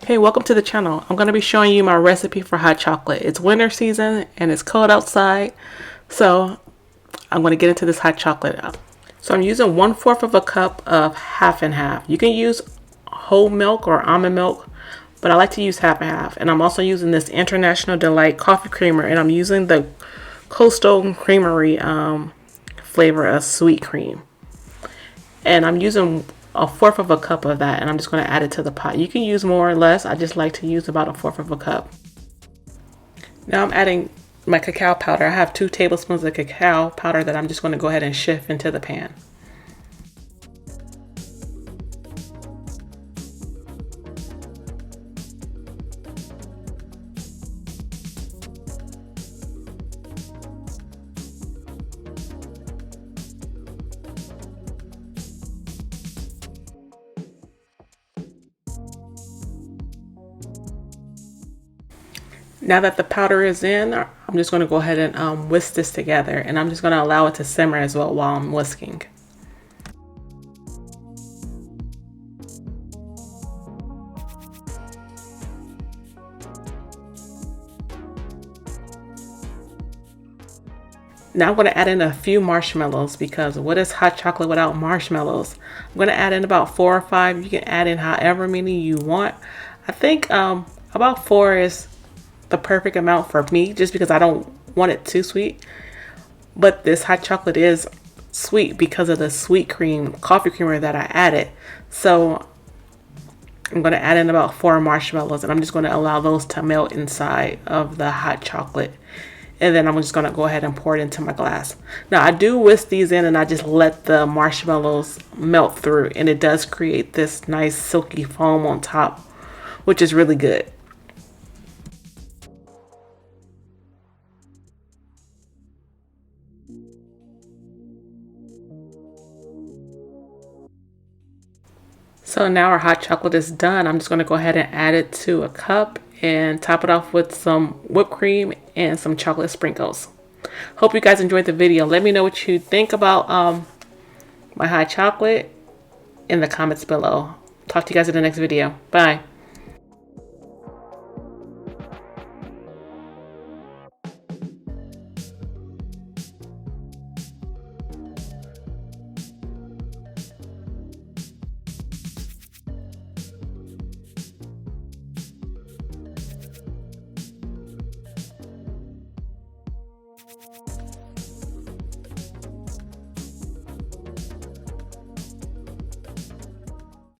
Hey, welcome to the channel. I'm going to be showing you my recipe for hot chocolate. It's winter season and it's cold outside, so I'm going to get into this hot chocolate. So I'm using 1/4 of a cup of half and half. You can use whole milk or almond milk, but I like to use half and half. And I'm also using this International Delight coffee creamer, and I'm using the Coastal Creamery flavor of sweet cream. And I'm using 1/4 of a cup of that, and I'm just going to add it to the pot. You can use more or less. I just like to use about 1/4 of a cup. Now I'm adding my cacao powder. I have 2 tablespoons of cacao powder that I'm just going to go ahead and shift into the pan. Now that the powder is in, I'm just going to go ahead and whisk this together, and I'm just going to allow it to simmer as well while I'm whisking. Now I'm going to add in a few marshmallows, because what is hot chocolate without marshmallows? I'm going to add in about 4 or 5. You can add in however many you want. I think about 4 is the perfect amount for me, just because I don't want it too sweet. But this hot chocolate is sweet because of the sweet cream coffee creamer that I added. So I'm going to add in about 4 marshmallows, and I'm just going to allow those to melt inside of the hot chocolate. And then I'm just going to go ahead and pour it into my glass. Now I do whisk these in, and I just let the marshmallows melt through, and it does create this nice silky foam on top, which is really good. So now our hot chocolate is done. I'm just going to go ahead and add it to a cup and top it off with some whipped cream and some chocolate sprinkles. Hope you guys enjoyed the video. Let me know what you think about my hot chocolate in the comments below. Talk to you guys in the next video. Bye.